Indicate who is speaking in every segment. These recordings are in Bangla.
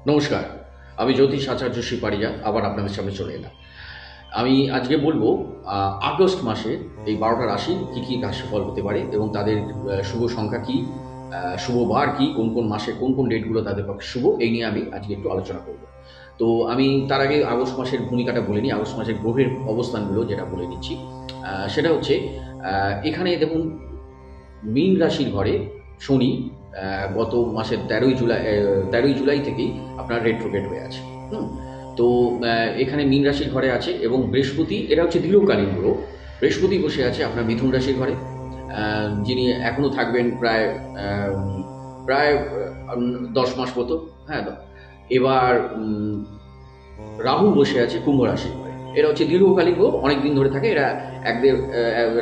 Speaker 1: নমস্কার, আমি জ্যোতিষ আচার্য শিপারিয়া আবার আপনাদের সামনে চলে এলাম। আমি আজকে বলবো আগস্ট মাসে এই ১২টা রাশি কী কী রাশিফল হতে পারে এবং তাদের শুভ সংখ্যা কী, শুভ বার কী, কোন কোন মাসে কোন কোন ডেটগুলো তাদের পক্ষে শুভ, এই নিয়ে আমি আজকে একটু আলোচনা করব। তো আমি তার আগে আগস্ট মাসের ভূমিকাটা বলে নিই, আগস্ট মাসের গ্রহের অবস্থানগুলো যেটা বলে নিচ্ছি। সেটা হচ্ছে এখানে দেখুন, মীন রাশির ঘরে শনি গত মাসের ১৩ই জুলাই থেকেই আপনার রেট্রোগেট হয়ে আছে। তো এখানে মীন রাশির ঘরে আছে এবং বৃহস্পতি, এরা হচ্ছে দীর্ঘকালীন গ্রহ। বৃহস্পতি বসে আছে আপনার মিথুন রাশির ঘরে, যিনি এখনও থাকবেন প্রায় প্রায় ১০ মাস মতো। হ্যাঁ, এবার রাহু বসে আছে কুম্ভ রাশির ঘরে। এরা হচ্ছে দীর্ঘকালীন গ্রহ, অনেক দিন ধরে থাকে। এরা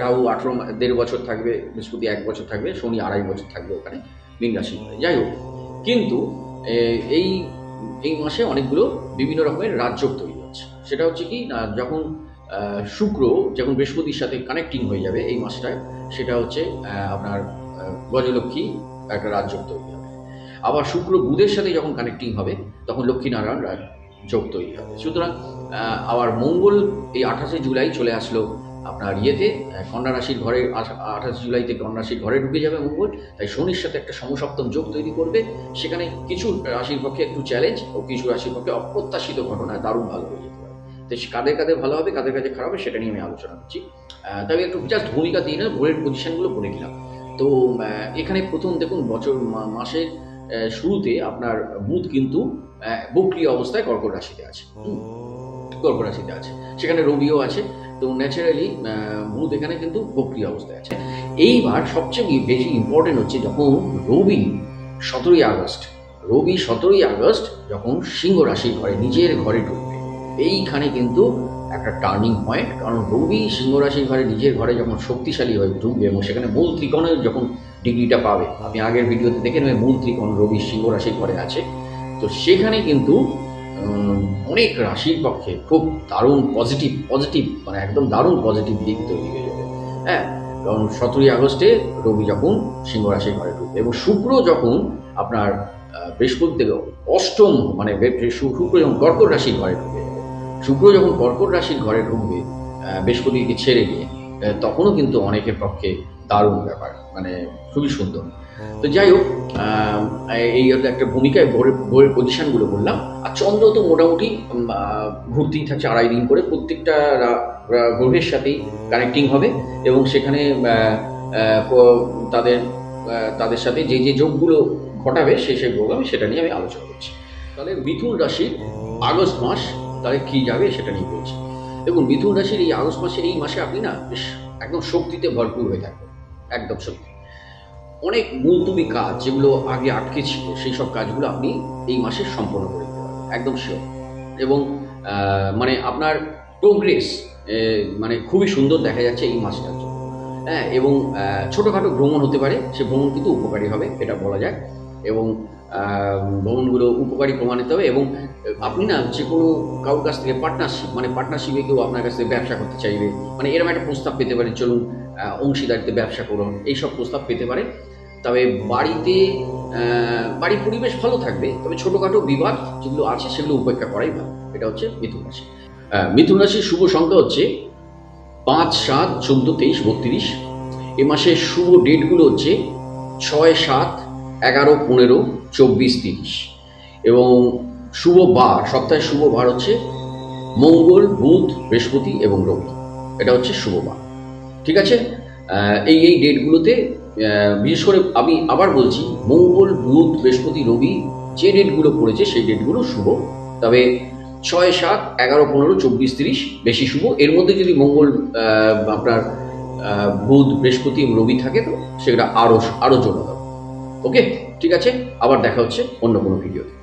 Speaker 1: রাহু ১.৫ বছর থাকবে, বৃহস্পতি ১ বছর থাকবে, শনি ২.৫ বছর থাকবে ওখানে মীন রাশি ঘরে। যাই হোক, কিন্তু এই এই মাসে অনেকগুলো বিভিন্ন রকমের রাজযোগ তৈরি হচ্ছে। সেটা হচ্ছে কি না, যখন শুক্র যখন বৃহস্পতির সাথে কানেক্টিং হয়ে যাবে এই মাসটায়, সেটা হচ্ছে আপনার গজলক্ষ্মী একটা রাজযোগ তৈরি হবে। আবার শুক্র বুধের সাথে যখন কানেক্টিং হবে তখন লক্ষ্মীনারায়ণ যোগ তৈরি হবে। সুতরাং আবার মঙ্গল এই ২৮শে জুলাই চলে আসলো আপনার কন্যা রাশির ঘরে। ২৮ জুলাইতে কন্যা রাশির ঘরে ঢুকে যাবে মঙ্গল, তাই শনির সাথে একটা সমসপ্তম যোগ তৈরি করবে। সেখানে কিছু রাশির পক্ষে একটু চ্যালেঞ্জ ও কিছু রাশির পক্ষে অপ্রত্যাশিত ঘটনা দারুণ ভালো হয়ে যেতে পারে। তো কাদের কাদের ভালো হবে, কাদের কাছে খারাপ হবে, সেটা নিয়ে আমি আলোচনা করছি। তবে একটু জাস্ট ভূমিকা দিয়ে না, ঘোরের পজিশনগুলো বলে দিলাম। তো এখানে প্রথম দেখুন, মাসের শুরুতে আপনার বুধ কিন্তু বক্রিয় অবস্থায় কর্কট রাশিতে আছে। কর্কট রাশিতে আছে, সেখানে রবিও আছে। তো ন্যাচারালি বুধ এখানে কিন্তু বক্রিয় অবস্থায় আছে। এইবার সবচেয়ে বেশি ইম্পর্টেন্ট হচ্ছে যখন রবি ১৭ই আগস্ট যখন সিংহ রাশির ঘরে নিজের ঘরে ঢুকবে, এইখানে কিন্তু একটা টার্নিং পয়েন্ট। কারণ রবি সিংহ রাশির ঘরে নিজের ঘরে যখন শক্তিশালী হয়ে ঢুকবে এবং সেখানে মূল ত্রিকোণের যখন ডিগ্রিটা পাবে, আপনি আগের ভিডিওতে দেখে নেবেন মূল ত্রিকোণ রবি সিংহ রাশির ঘরে আছে। তো সেখানে কিন্তু অনেক রাশির পক্ষে খুব দারুণ পজিটিভ মানে একদম দারুণ পজিটিভ দিক তৈরি হয়ে যাবে। হ্যাঁ, কারণ ১৭ই আগস্টে রবি যখন সিংহ রাশির ঘরে ঢুকবে এবং শুক্র যখন আপনার বৃহস্পতি থেকে অষ্টম, মানে শুক্র যখন কর্কট রাশির ঘরে ঢুকবে, শুক্র যখন কর্কট রাশির ঘরে ঢুকবে বৃহস্পতিকে ছেড়ে গিয়ে, তখনও কিন্তু অনেকের পক্ষে দারুণ ব্যাপার, মানে খুবই সুন্দর। তো যাই হোক, এই একটা ভূমিকায় ভোরের পজিশনগুলো বললাম। আর চন্দ্র তো মোটামুটি ঘুরতেই থাকছে ২.৫ দিন করে, প্রত্যেকটা গ্রহের সাথেই কানেক্টিং হবে এবং সেখানে তাদের সাথে যে যোগগুলো ঘটাবে সেই গ্রহ, আমি সেটা নিয়ে আমি আলোচনা করছি। তাহলে মিথুন রাশির আগস্ট মাস তাহলে কী যাবে সেটা নিয়ে বলছি। দেখুন, মিথুন রাশির এই আগস্ট মাসে, এই মাসে আপনি না বেশ একদম শক্তিতে ভরপুর হয়ে থাকবেন, একদম শক্তি। অনেক মুলতুবি কাজ যেগুলো আগে আটকে ছিল, সেই সব কাজগুলো আপনি এই মাসে সম্পন্ন করে দিতে পারবেন, একদম শিওর। এবং মানে আপনার প্রোগ্রেস মানে খুবই সুন্দর দেখা যাচ্ছে এই মাসটার জন্য। হ্যাঁ, এবং ছোটোখাটো ভ্রমণ হতে পারে, সে ভ্রমণ কিন্তু উপকারী হবে, এটা বলা যায়। এবং ভ্রমণগুলো উপকারী প্রমাণিত হবে। এবং আপনি না যে কোনো কারোর কাছ থেকে পার্টনারশিপে কেউ আপনার কাছ থেকে ব্যবসা করতে চাইবে, মানে এরকম একটা প্রস্তাব পেতে পারেন, চলুন অংশীদারিতে ব্যবসা করুন, এইসব প্রস্তাব পেতে পারে। তবে বাড়ির পরিবেশ ভালো থাকবে, তবে ছোটোখাটো বিবাদ যেগুলো আছে সেগুলো উপেক্ষা করাই ভালো। এটা হচ্ছে মিথুন রাশি। মিথুন রাশির শুভ সংখ্যা হচ্ছে ৫, ৭, ১৪, ২৩, ৩২। এ মাসের শুভ ডেটগুলো হচ্ছে ৬, ৭, ১১, ১৫, ২৪, ৩০। এবং শুভ বার, সপ্তাহের শুভ বার হচ্ছে মঙ্গল, বুধ, বৃহস্পতি এবং রবি। এটা হচ্ছে শুভ বার। ঠিক আছে, এই ডেটগুলোতে বিশেষ করে আমি আবার বলছি, মঙ্গল, বুধ, বৃহস্পতি, রবি যে ডেটগুলো পড়েছে সেই ডেটগুলো শুভ। তবে ৬, ৭, ১১, ১৫, ২৪, ৩০ বেশি শুভ। এর মধ্যে যদি মঙ্গল, আপনার বুধ, বৃহস্পতি এবং রবি থাকে তো সেটা আরও জোর দাও। ওকে, ঠিক আছে, আবার দেখা হচ্ছে অন্য কোনো ভিডিওতে।